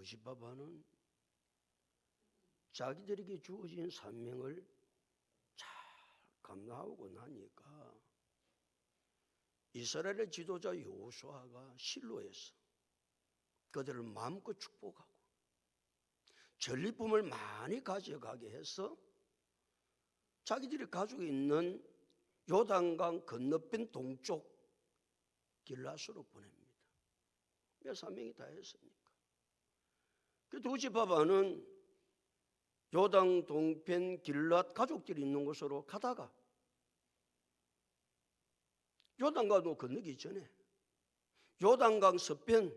두시바바는 자기들에게 주어진 사명을 잘 감당하고 나니까 이스라엘의 지도자 여호수아가 실로에서 그들을 마음껏 축복하고 전리품을 많이 가져가게 해서 자기들이 가지고 있는 요단강 건너편 동쪽 길라스로 보냅니다. 몇 사명이 다 했습니까? 그 두시바바는 요단 동편 길랏 가족들이 있는 곳으로 가다가 요단강도 건너기 전에 요단강 서편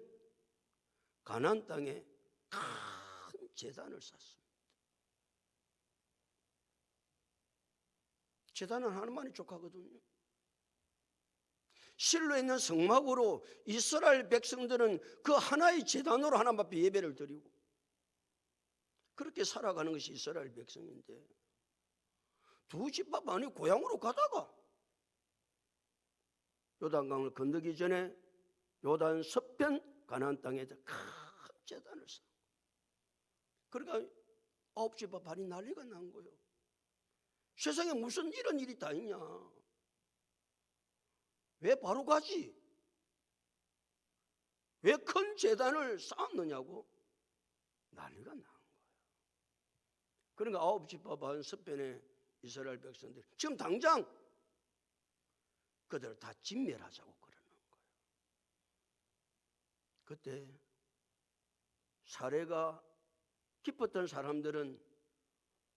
가나안 땅에 큰 제단을 쌓습니다. 제단은 하나만이 족하거든요. 실로에 있는 성막으로 이스라엘 백성들은 그 하나의 제단으로 하나님 앞에 예배를 드리고 그렇게 살아가는 것이 이스라엘 백성인데 두시바바니 고향으로 가다가 요단강을 건너기 전에 요단 서편 가나안 땅에다 큰 제단을 쌓고 그러니까 9시바 반이 난리가 난 거예요. 세상에 무슨 이런 일이 다 있냐? 왜 바로 가지? 왜 큰 제단을 쌓았느냐고 난리가 난 거예요. 그러니까 9시바 반 서편에 이스라엘 백성들이 지금 당장 그들을 다 진멸하자고 그러는 거예요. 그때 사례가 깊었던 사람들은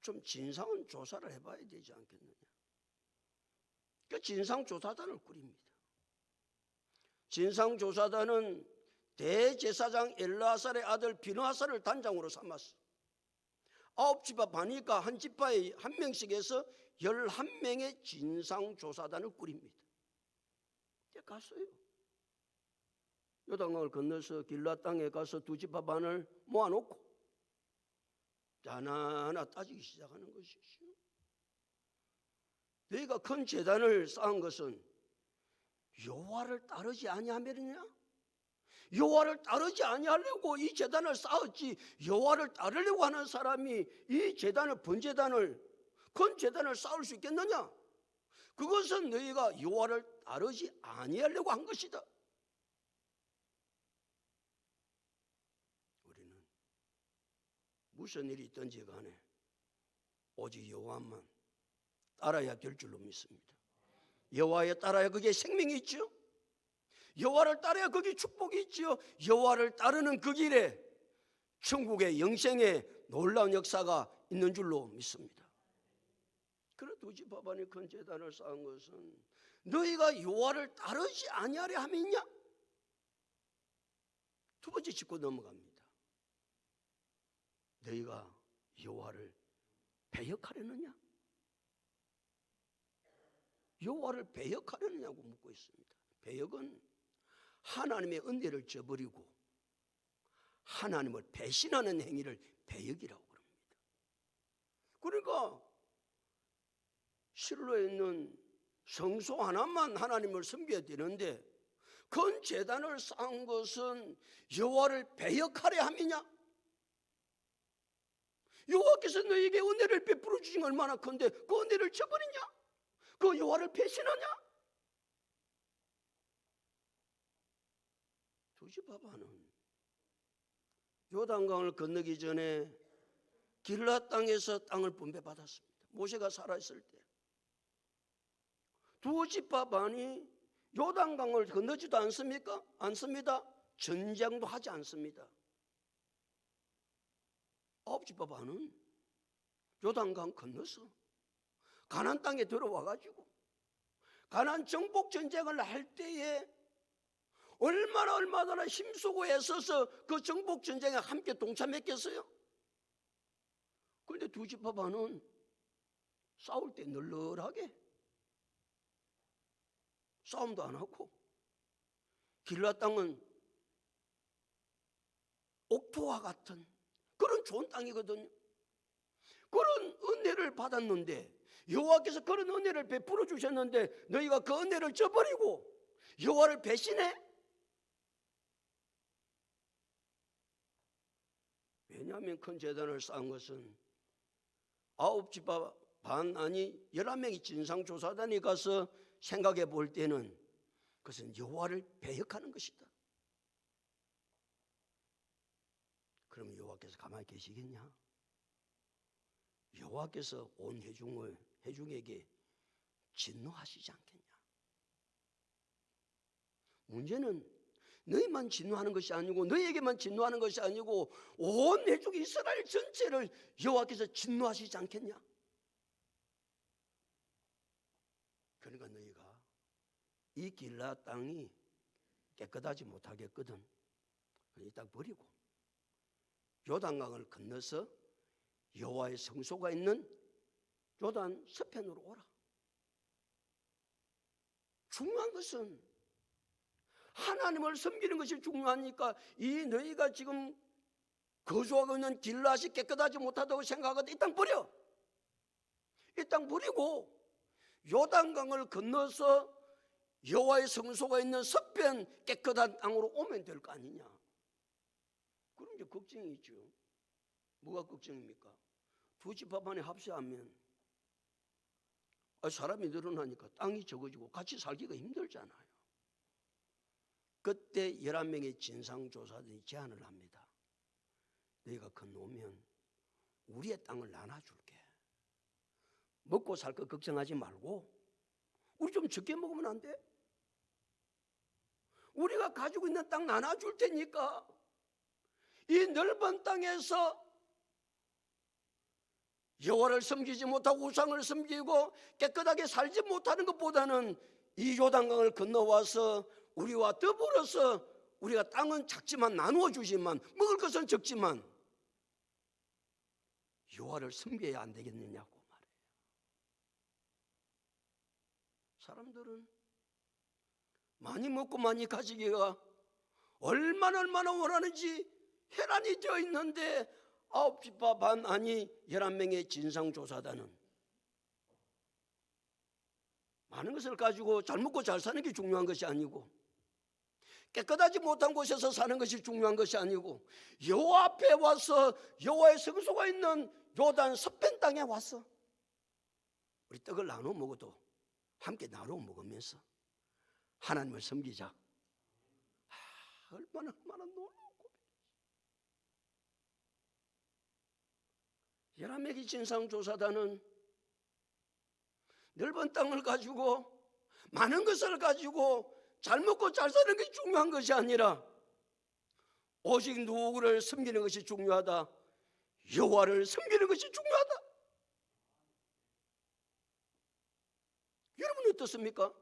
좀 진상은 조사를 해봐야 되지 않겠느냐. 그 진상조사단을 꾸립니다. 진상조사단은 대제사장 엘르아살의 아들 비느하살을 단장으로 삼았어. 9지파 반이니까 한 지파에 한 명씩 해서 11명의 진상조사단을 꾸립니다. 갔어요. 요단강을 건너서 길랏 땅에 가서 두지파 반을 모아놓고 하나하나 따지기 시작하는 것이죠. 너희가 큰 제단을 쌓은 것은 여호와를 따르지 아니하면이냐? 여호와를 따르지 아니하려고 이 제단을 쌓았지 여호와를 따르려고 하는 사람이 이 제단을 번제단을 큰 제단을 쌓을 수 있겠느냐? 그것은 너희가 여호와를 따르지 아니하려고 한 것이다. 우리는 무슨 일이 있든지 간에 오직 여호와만 따라야 될 줄로 믿습니다. 여호와에 따라야 거기에 생명이 있죠. 여호와를 따라야 거기에 축복이 있죠. 여호와를 따르는 그 길에 천국의 영생의 놀라운 역사가 있는 줄로 믿습니다. 그런 두지파 반이 큰 제단을 쌓은 것은 너희가 여호와를 따르지 아니하려 함이냐? 두 번째 짚고 넘어갑니다. 너희가 여호와를 배역하려느냐? 여호와를 배역하려느냐고 묻고 있습니다. 배역은 하나님의 은혜를 저버리고 하나님을 배신하는 행위를 배역이라고 그럽니다. 그러니까 실로에 있는 성소 하나만 하나님을 섬겨야 되는데 큰 제단을 쌓은 것은 여호와를 배역하려 함이냐? 여호와께서 너에게 은혜를 베풀어 주신 얼마나 큰데 그 은혜를 저버리냐? 그 여호와를 배신하냐? 두지파바는 요단강을 건너기 전에 길랏 땅에서 땅을 분배받았습니다. 모세가 살아있을 때 두지파반이 요단강을 건너지도 않습니까? 않습니다. 전쟁도 하지 않습니다. 9지파반은 요단강 건너서 가나안 땅에 들어와가지고 가나안 정복 전쟁을 할 때에 얼마나 힘쓰고 애써서 그 정복 전쟁에 함께 동참했겠어요? 그런데 두지파반은 싸울 때 널널하게 싸움도 안 하고 길랏 땅은 옥토와 같은 그런 좋은 땅이거든요. 그런 은혜를 받았는데 여호와께서 그런 은혜를 베풀어 주셨는데 너희가 그 은혜를 저버리고 여호와를 배신해? 왜냐하면 큰 제단을 쌓은 것은 9지파 반 아니 11명이 진상조사단에 가서 생각해 볼 때는 그것은 여호와를 배역하는 것이다. 그러면 여호와께서 가만히 계시겠냐? 여호와께서 온 회중에게 진노하시지 않겠냐? 문제는 너희만 진노하는 것이 아니고 너희에게만 진노하는 것이 아니고 온 회중 이스라엘 전체를 여호와께서 진노하시지 않겠냐? 그러니까 너희가 이 길라 땅이 깨끗하지 못하겠거든. 딱 버리고 요단강을 건너서 여호와의 성소가 있는 요단 서편으로 오라. 중요한 것은 하나님을 섬기는 것이 중요하니까 이 너희가 지금 거주하고 있는 길라시 깨끗하지 못하다고 생각하거든. 이 땅 버려. 이 땅 버리고 요단강을 건너서 여호와의 성소가 있는 서편 깨끗한 땅으로 오면 될 거 아니냐. 그럼 이제 걱정이 있죠. 뭐가 걱정입니까? 두 지파반에 합세하면 사람이 늘어나니까 땅이 적어지고 같이 살기가 힘들잖아요. 그때 11명의 진상조사들이 제안을 합니다. 너희가 건너오면 우리의 땅을 나눠줄게. 먹고 살 거 걱정하지 말고 우리 좀 적게 먹으면 안 돼? 우리가 가지고 있는 땅 나눠줄 테니까 이 넓은 땅에서 여호와를 섬기지 못하고 우상을 섬기고 깨끗하게 살지 못하는 것보다는 이 요단강을 건너와서 우리와 더불어서 우리가 땅은 작지만 나누어 주지만 먹을 것은 적지만 여호와를 섬겨야 안 되겠느냐고 말해요. 사람들은 많이 먹고 많이 가지기가 얼마나 원하는지 혈안이 되어 있는데 9지파 반 아니 11명의 진상조사단은 많은 것을 가지고 잘 먹고 잘 사는 게 중요한 것이 아니고 깨끗하지 못한 곳에서 사는 것이 중요한 것이 아니고 여호와 앞에 와서 여호와의 성소가 있는 요단 서편 땅에 와서 우리 떡을 나눠 먹어도 함께 나눠 먹으면서 하나님을 섬기자. 얼마나 놀라운 고백이지. 11명의 진상조사단은 넓은 땅을 가지고 많은 것을 가지고 잘 먹고 잘 사는 것이 중요한 것이 아니라 오직 누구를 섬기는 것이 중요하다. 여호와를 섬기는 것이 중요하다. 여러분 어떻습니까?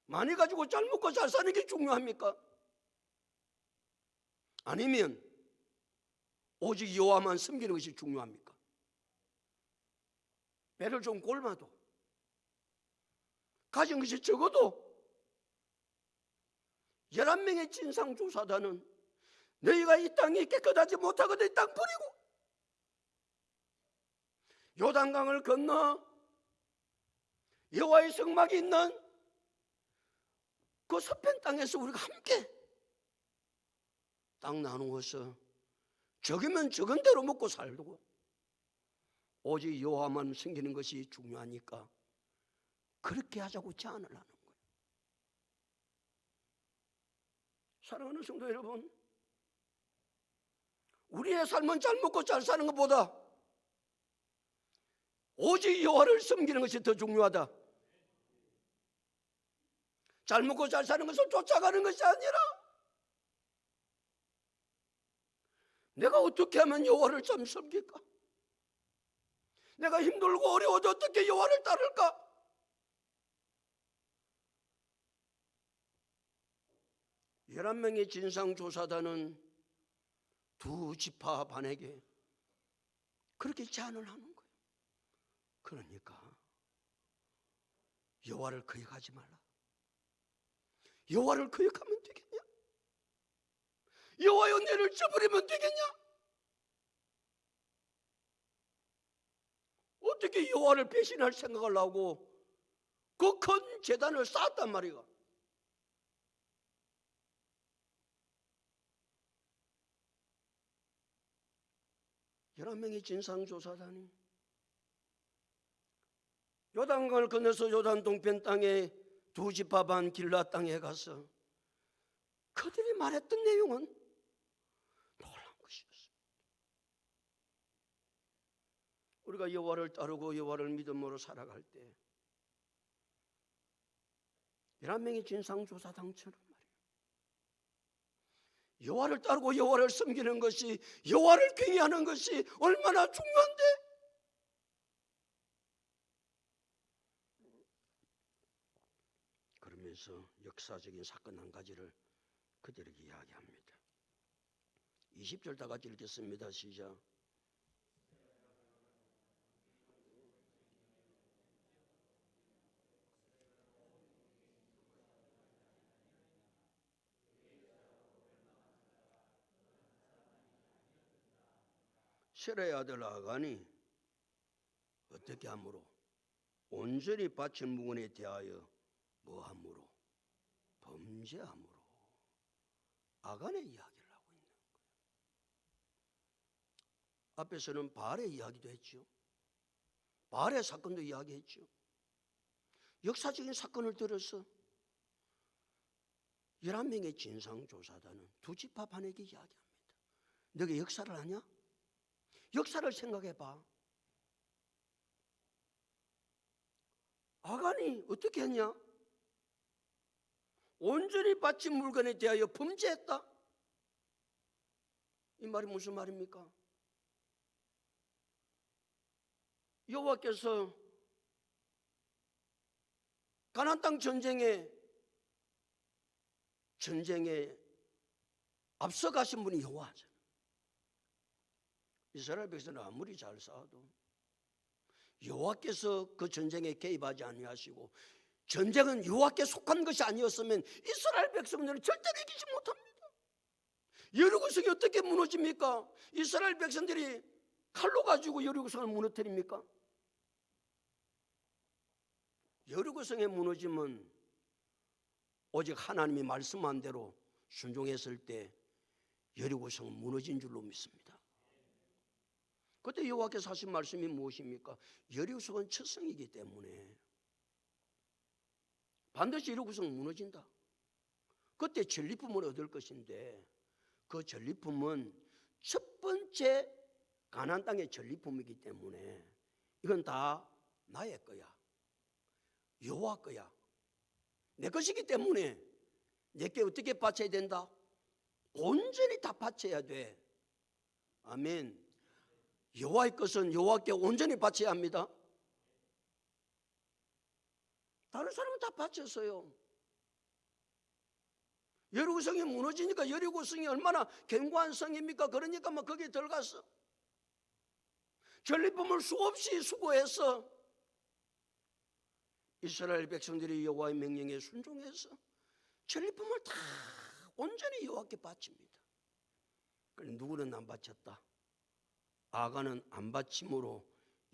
많이 가지고 잘 먹고 잘 사는 게 중요합니까? 아니면 오직 여호와만 섬기는 것이 중요합니까? 배를 좀 골마도 가진 것이 적어도 11명의 진상조사단은 너희가 이 땅이 깨끗하지 못하거든 이 땅 버리고 요단강을 건너 여호와의 성막이 있는 그 서편 땅에서 우리가 함께 땅 나누어서 적으면 적은 대로 먹고 살고 오직 여호와만 섬기는 것이 중요하니까 그렇게 하자고 제안을 하는 거예요. 사랑하는 성도 여러분, 우리의 삶은 잘 먹고 잘 사는 것보다 오직 여호와를 섬기는 것이 더 중요하다. 잘 먹고 잘 사는 것을 쫓아가는 것이 아니라 내가 어떻게 하면 여호와를 참 섬길까? 내가 힘들고 어려워도 어떻게 여호와를 따를까? 열한 명의 진상조사단은 두 지파 반에게 그렇게 제안을 하는 거예요. 그러니까 여호와를 거역하지 말라. 여호와를 거역하면 되겠냐? 여호와의 은혜를 저버리면 되겠냐? 어떻게 여호와를 배신할 생각을 하고 그 큰 제단을 쌓았단 말이야. 11명의 진상조사단이 요단강을 건너서 요단 동편 땅에 두 지파 반 길라 땅에 가서 그들이 말했던 내용은 놀라운 것이었습니다. 우리가 여호와를 따르고 여호와를 믿음으로 살아갈 때 11명의 진상조사단처럼 말이에요, 여호와를 따르고 여호와를 섬기는 것이, 여호와를 경외하는 것이 얼마나 중요한데, 그러면서 역사적인 사건 한 가지를 그들에게 이야기합니다. 20절 다 같이 읽겠습니다. 시작. 셀의 아들 아간이 어떻게 함으로? 온전히 바친 묵은에 대하여 뭐함으로? 범죄함으로. 아간의 이야기를 하고 있는 거예요. 앞에서는 바알의 이야기도 했죠. 바알의 사건도 이야기했죠. 역사적인 사건을 들어서 11명의 진상조사단은 두 지파 반에게 이야기합니다. 너가 역사를 아냐? 역사를 생각해봐. 아간이 어떻게 했냐? 온전히 바친 물건에 대하여 범죄했다. 이 말이 무슨 말입니까? 여호와께서 가나안 땅 전쟁에 앞서가신 분이 여호와잖아요. 이스라엘 백성은 아무리 잘 싸워도 여호와께서 그 전쟁에 개입하지 아니하시고 전쟁은 여호와께 속한 것이 아니었으면 이스라엘 백성들은 절대로 이기지 못합니다. 여리고성이 어떻게 무너집니까? 이스라엘 백성들이 칼로 가지고 여리고성을 무너뜨립니까? 여리고성의 무너짐은 오직 하나님이 말씀한 대로 순종했을 때 여리고성은 무너진 줄로 믿습니다. 그때 여호와께서 하신 말씀이 무엇입니까? 여리고성은 첫성이기 때문에 반드시 여리고성은 무너진다. 그때 전리품을 얻을 것인데 그 전리품은 첫 번째 가나안 땅의 전리품이기 때문에 이건 다 나의 거야, 여호와 거야, 내 것이기 때문에 내게 어떻게 바쳐야 된다? 온전히 다 바쳐야 돼. 아멘. 여호와의 것은 여호와께 온전히 바쳐야 합니다. 다른 사람은 다 바쳤어요. 여리고성이 무너지니까 여리고성이 얼마나 견고한 성입니까? 그러니까 막 거기에 들어가서 전리품을 수없이 수고해서 이스라엘 백성들이 여호와의 명령에 순종해서 전리품을 다 온전히 여호와께 바칩니다. 그런데 누구는 안 바쳤다? 아간은 안 바침으로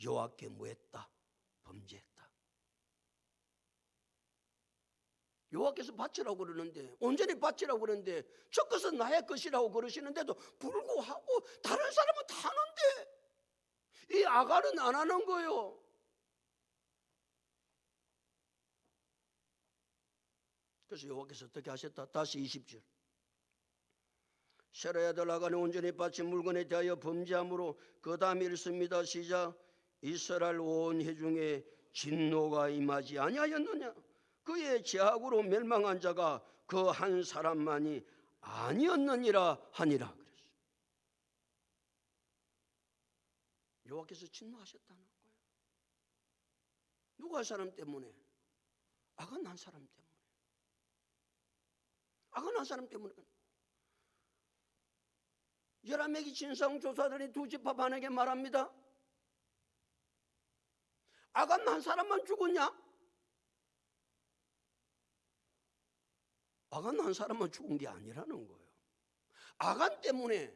여호와께 뭐했다? 범죄했다. 여호와께서 바치라고 그러는데, 온전히 바치라고 그러는데 저 것은 나의 것이라고 그러시는데도 불구하고 다른 사람은 다 하는데 이 아간은 안 하는 거예요. 그래서 여호와께서 어떻게 하셨다? 다시 20절. 셀의 아들 아간이 온전히 바친 물건에 대하여 범죄함으로 그 다음 읽습니다. 시작. 이스라엘 온 회중에 진노가 임하지 아니하였느냐? 그의 죄악으로 멸망한 자가 그 한 사람만이 아니었느니라 하니라. 그랬어요. 여호와께서 진노하셨다는 거예요. 누가 한 사람 때문에? 아간 한 사람 때문에. 아간 한 사람 때문에. 11명의 진상조사들이 두 지파 반에게 말합니다. 아간 한 사람만 죽었냐? 아간 한 사람만 죽은 게 아니라는 거예요. 아간 때문에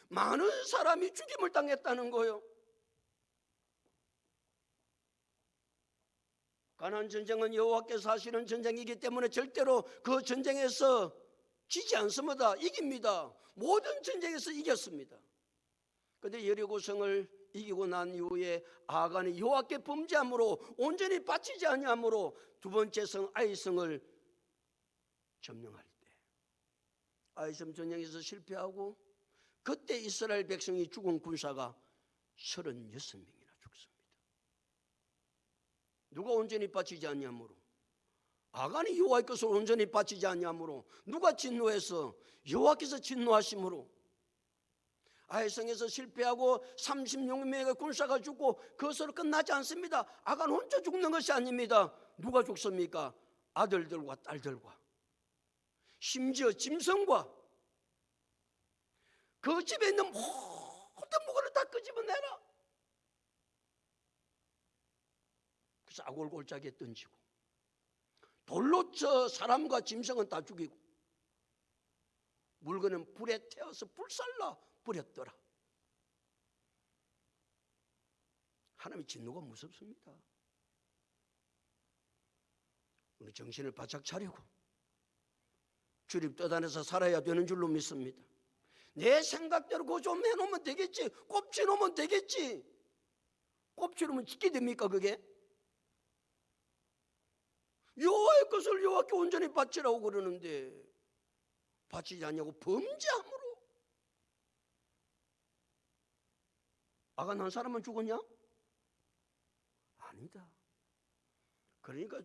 많은 사람이 죽임을 당했다는 거예요. 가나안 전쟁은 여호와께서 하시는 전쟁이기 때문에 절대로 그 전쟁에서 지지 않습니다. 이깁니다. 모든 전쟁에서 이겼습니다. 근데 여리고성을 이기고 난 이후에 아간이 여호와께 범죄함으로 온전히 바치지 아니함으로 두 번째 성 아이성을 점령할 때 아이성 전쟁에서 실패하고 그때 이스라엘 백성이 죽은 군사가 36명이나 죽습니다. 누가 온전히 바치지 않냐므로? 아간이 여호와의 것을 온전히 바치지 않냐므로. 누가 진노해서? 여호와께서 진노하심으로. 아이성에서 실패하고 36명의 군사가 죽고 그것으로 끝나지 않습니다. 아간 혼자 죽는 것이 아닙니다. 누가 죽습니까? 아들들과 딸들과 심지어 짐승과 그 집에 있는 모든 물건을 다 끄집어내라. 그래서 아골골짜기에 던지고 돌로 쳐 사람과 짐승은 다 죽이고 물건은 불에 태워서 불살라 버렸더라. 하나님의 진노가 무섭습니다. 우리 정신을 바짝 차리고 주님 뜻 안에서 살아야 되는 줄로 믿습니다. 내 생각대로 그거 좀 해놓으면 되겠지. 꼽지 놓으면 되겠지. 꼽지 놓으면 짓게 됩니까 그게? 여호와의 것을 여호와께 온전히 바치라고 그러는데 바치지 않냐고 범죄함으로. 아간 한 사람만 죽었냐? 아니다. 그러니까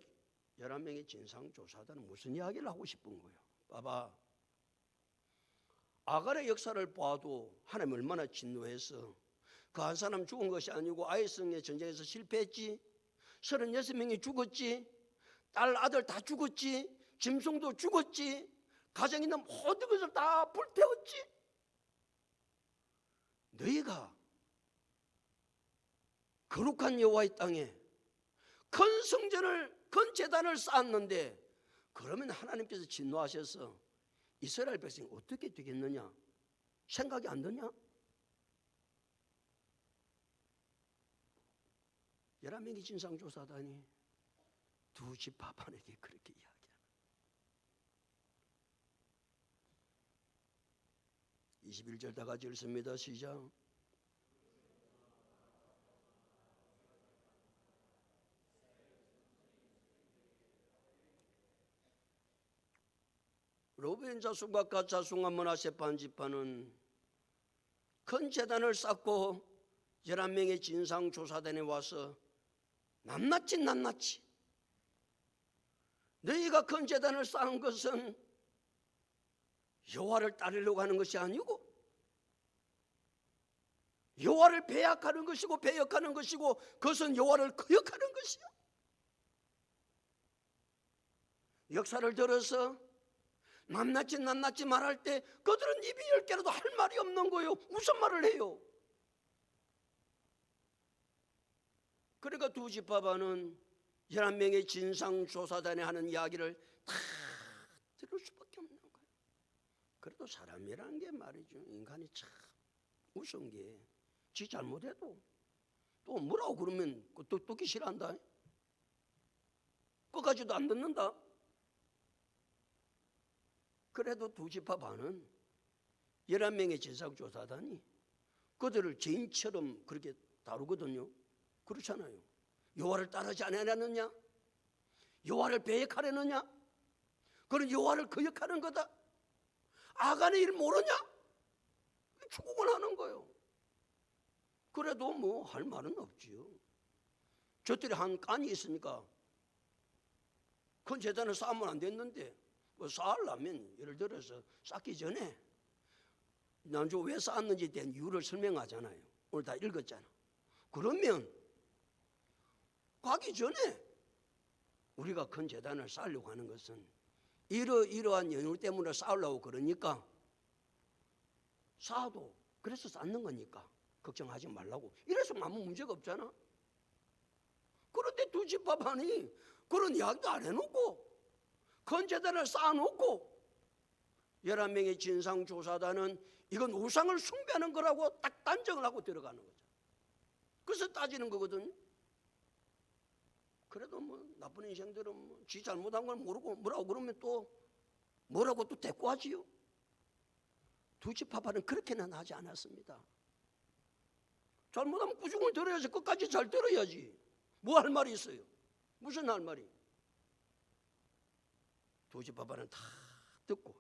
11명의 진상조사단은 무슨 이야기를 하고 싶은 거예요? 봐봐, 아간의 역사를 봐도 하나님 얼마나 진노해서 그 한 사람 죽은 것이 아니고 아이성의 전쟁에서 실패했지. 36명이 죽었지. 딸 아들 다 죽었지. 짐승도 죽었지. 가정에 있는 모든 것을 다 불태웠지. 너희가 거룩한 여호와의 땅에 큰 성전을, 큰 제단을 쌓았는데 그러면 하나님께서 진노하셔서 이스라엘 백성이 어떻게 되겠느냐? 생각이 안 드냐? 11명의 진상조사단이 두 지파반에게 그렇게 이야기하는. 21절 다 같이 읽습니다. 시작. 로벤 자손과 갓 자손과 므낫세 반지파는 큰 제단을 쌓고 11명의 진상조사단에 와서 낱낱이 너희가 큰 제단을 쌓은 것은 여호와를 따르려고 하는 것이 아니고 여호와를 배약하는 것이고 배역하는 것이고 그것은 여호와를 거역하는 것이야. 역사를 들어서 낱낱이 말할 때 그들은 입이 10개라도 할 말이 없는 거예요. 무슨 말을 해요? 그러니까 두 지파반은 11명의 진상조사단에 하는 이야기를 다 들을 수밖에 없는 거예요. 그래도 사람이라는 게 말이죠, 인간이 참 무서운 게 지 잘못해도 또 뭐라고 그러면 또 듣기 싫어한다. 끝까지도 안 듣는다. 그래도 두 지파반은 11명의 진상조사단이 그들을 죄인처럼 그렇게 다루거든요. 그렇잖아요. 여호와를 따르지 않으려느냐? 여호와를 배역하려느냐? 그런 여호와를 거역하는 거다. 아간의 일 모르냐? 추궁을 하는 거예요. 그래도 뭐 할 말은 없지요. 저들이 한 깐이 있으니까 큰 제단을 쌓으면 안 됐는데 뭐 쌓으려면 예를 들어서 쌓기 전에 난저 왜 쌓았는지에 대한 이유를 설명하잖아요. 오늘 다 읽었잖아. 그러면 가기 전에 우리가 큰 제단을 쌓으려고 하는 것은 이러한 연유 때문에 쌓으려고 그러니까 쌓아도 그래서 쌓는 거니까 걱정하지 말라고. 이래서 아무 문제가 없잖아. 그런데 두 지파반이 그런 이야기도 안 해놓고 큰 제단을 쌓아놓고 11명의 진상조사단은 이건 우상을 숭배하는 거라고 딱 단정을 하고 들어가는 거죠. 그래서 따지는 거거든요. 그래도 뭐 나쁜 인생들은 뭐 지 잘못한 걸 모르고 뭐라고 그러면 또 뭐라고 또 대꾸하지요. 두 지파반은 그렇게는 하지 않았습니다. 잘못하면 꾸중을 들어야지. 끝까지 잘 들어야지. 뭐 할 말이 있어요? 무슨 할 말이? 두 집 아빠는 다 듣고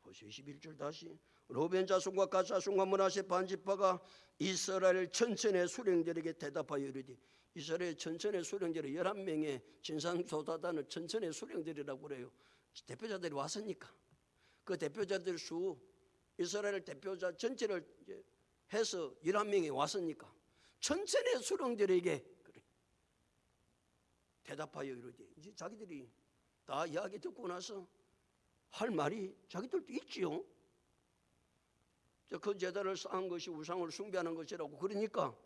보세요. 21절 다시 로벤 자손과 갓 자손과 므낫세 반 지파가 이스라엘 천천의 수령들에게 대답하여 이르되, 이스라엘 천천의 수령들이 11명의 진상조사단을 천천의 수령들이라고 그래요. 대표자들이 왔으니까 그 대표자들 수 이스라엘 대표자 전체를 해서 11명이 왔으니까 천천의 수령들에게 그래 대답하여 이르되, 이제 자기들이 다 이야기 듣고 나서 할 말이 자기들도 있지요. 그 제단을 쌓은 것이 우상을 숭배하는 것이라고 그러니까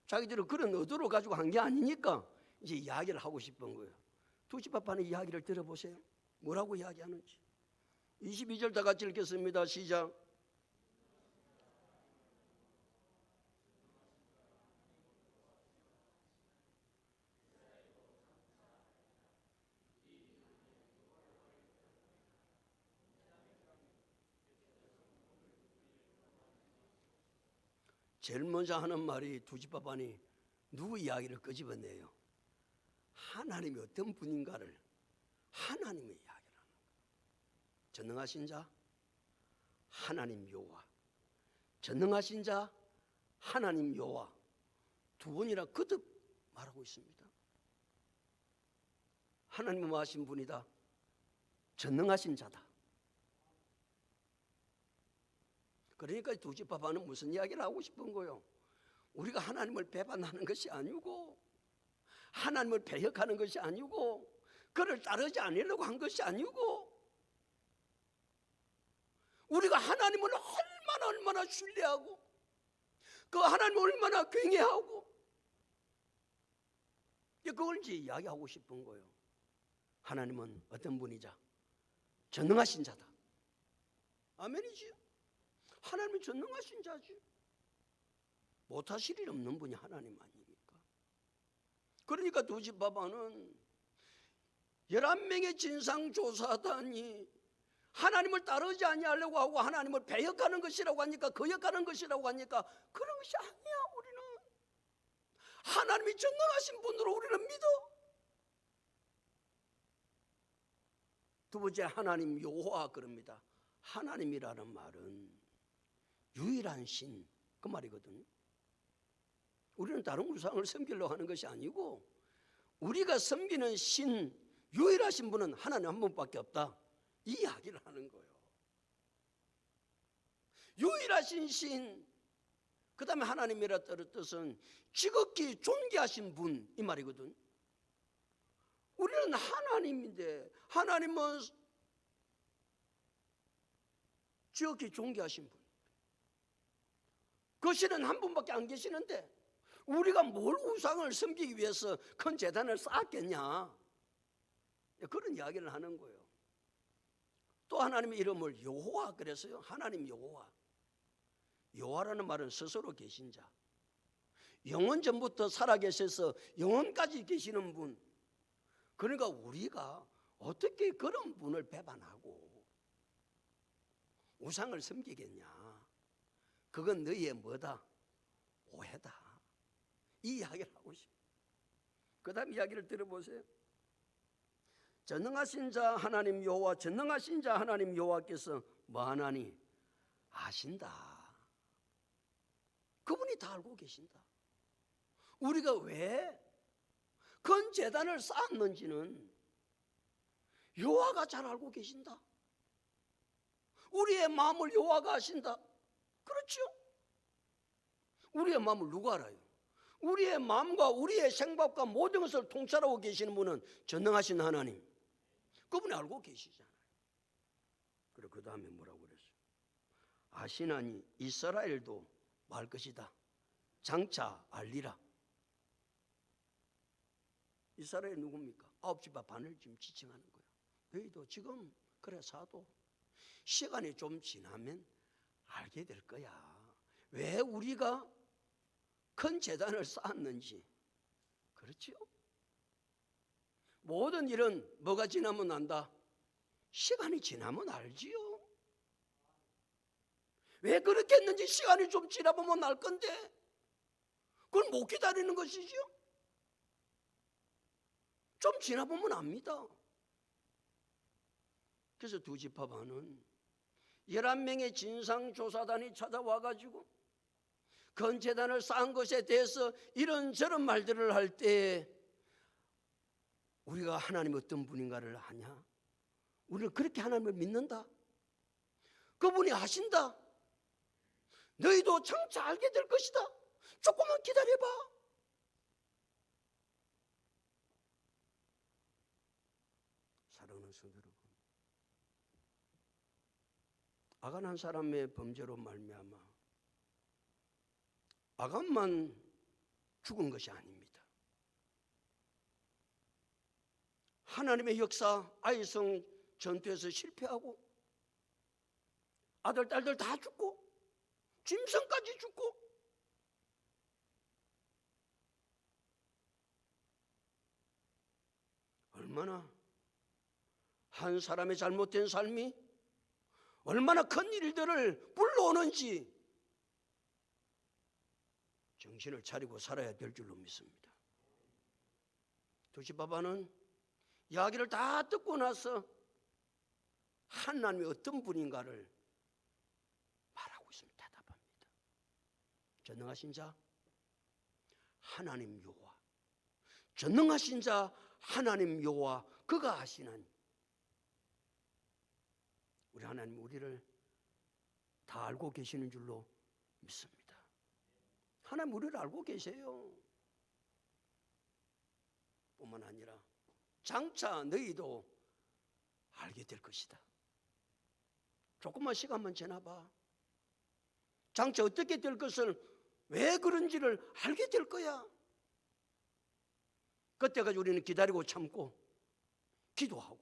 자기들은 그런 의도로 가지고 한 게 아니니까 이제 이야기를 하고 싶은 거예요. 두 집 아빠는 이야기를 들어보세요. 뭐라고 이야기하는지. 22절 다 같이 읽겠습니다. 시작. 제일 먼저 하는 말이 두 집 아빠니 누구 이야기를 끄집어내요? 하나님이 어떤 분인가를 하나님의 이야기를 하는 거예요. 전능하신 자 하나님 여호와, 전능하신 자 하나님 여호와 두 번이나 거듭 말하고 있습니다. 하나님은 뭐 하신 분이다? 전능하신 자다. 그러니까 두 집 아빠는 무슨 이야기를 하고 싶은 거예요? 우리가 하나님을 배반하는 것이 아니고 하나님을 배역하는 것이 아니고 그를 따르지 않으려고 한 것이 아니고 우리가 하나님을 얼마나 신뢰하고 그 하나님을 얼마나 경외하고 그걸 이제 이야기하고 싶은 거예요. 하나님은 어떤 분이자? 전능하신 자다. 아멘이지요. 하나님은 전능하신 자지. 못하실 일 없는 분이 하나님 아닙니까? 그러니까 두 집 아빠는 11명의 진상조사단이 하나님을 따르지 아니하려고 하고 하나님을 배역하는 것이라고 하니까 거역하는 것이라고 하니까 그런 것이 아니야. 우리는 하나님이 전능하신 분으로 우리는 믿어. 두 번째 하나님 여호와 그럽니다. 하나님이라는 말은 유일한 신 그 말이거든요. 우리는 다른 우상을 섬기려고 하는 것이 아니고 우리가 섬기는 신 유일하신 분은 하나님 한 분밖에 없다. 이 이야기를 하는 거예요. 유일하신 신, 그 다음에 하나님이라 뜻은 지극히 존귀하신 분 이 말이거든. 우리는 하나님인데 하나님은 지극히 존귀하신 분. 그 신은 한 분밖에 안 계시는데 우리가 뭘 우상을 섬기기 위해서 큰 제단을 쌓았겠냐, 그런 이야기를 하는 거예요. 또 하나님의 이름을 여호와 그랬어요. 하나님 여호와. 여호와라는 말은 스스로 계신 자, 영원 전부터 살아계셔서 영원까지 계시는 분. 그러니까 우리가 어떻게 그런 분을 배반하고 우상을 섬기겠냐? 그건 너희의 뭐다? 오해다. 이 이야기를 하고 싶어요. 그 다음 이야기를 들어보세요. 전능하신 자 하나님 여호와, 전능하신 자 하나님 여호와께서 뭐 하나니? 아신다. 그분이 다 알고 계신다. 우리가 왜 큰 제단을 쌓았는지는 여호와가 잘 알고 계신다. 우리의 마음을 여호와가 아신다. 그렇죠? 우리의 마음을 누가 알아요? 우리의 마음과 우리의 생각과 모든 것을 통찰하고 계시는 분은 전능하신 하나님, 그분이 알고 계시잖아요. 그리고 그 다음에 뭐라고 그랬어요? 아시나니 이스라엘도 말 것이다. 장차 알리라. 이스라엘 누굽니까? 9집 반을 지금 지칭하는 거예요. 너희도 지금 그래 사도 시간이 좀 지나면 알게 될 거야. 왜 우리가 큰 제단을 쌓았는지. 그렇지요? 모든 일은 뭐가 지나면 안다? 시간이 지나면 알지요. 왜 그렇게 했는지 시간이 좀 지나보면 알 건데 그걸 못 기다리는 것이죠. 좀 지나보면 압니다. 그래서 두 지파반은 11명의 진상조사단이 찾아와가지고 건재단을 쌓은 것에 대해서 이런저런 말들을 할 때 우리가 하나님 어떤 분인가를 아냐? 우리는 그렇게 하나님을 믿는다. 그분이 하신다. 너희도 장차 알게 될 것이다. 조금만 기다려봐. 사랑하는 성도 여러분, 아간 한 사람의 범죄로 말미암아 아간만 죽은 것이 아닙니다. 하나님의 역사, 아이성 전투에서 실패하고 아들, 딸들 다 죽고 짐승까지 죽고 얼마나 한 사람의 잘못된 삶이 얼마나 큰 일들을 불러오는지 정신을 차리고 살아야 될 줄로 믿습니다. 두 지파반은 이야기를 다 듣고 나서 하나님이 어떤 분인가를 말하고 있습니다. 대답합니다. 전능하신 자 하나님 여호와, 전능하신 자 하나님 여호와, 그가 하시나니. 우리 하나님 우리를 다 알고 계시는 줄로 믿습니다. 하나님 우리를 알고 계세요. 뿐만 아니라 장차 너희도 알게 될 것이다. 조금만 시간만 지나봐. 장차 어떻게 될 것을, 왜 그런지를 알게 될 거야. 그때까지 우리는 기다리고 참고 기도하고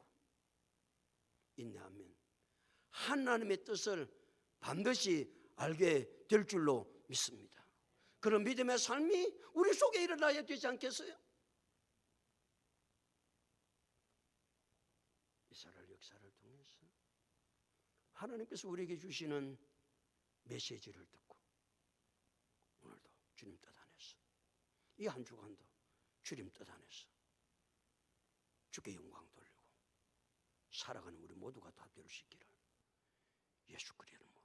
인내하면 하나님의 뜻을 반드시 알게 될 줄로 믿습니다. 그런 믿음의 삶이 우리 속에 일어나야 되지 않겠어요? 이스라엘 역사를 통해서 하나님께서 우리에게 주시는 메시지를 듣고 오늘도 주님 뜻 안에서 이 한 주간도 주님 뜻 안에서 주께 영광 돌리고 살아가는 우리 모두가 다 될 수 있기를 예수 그리스도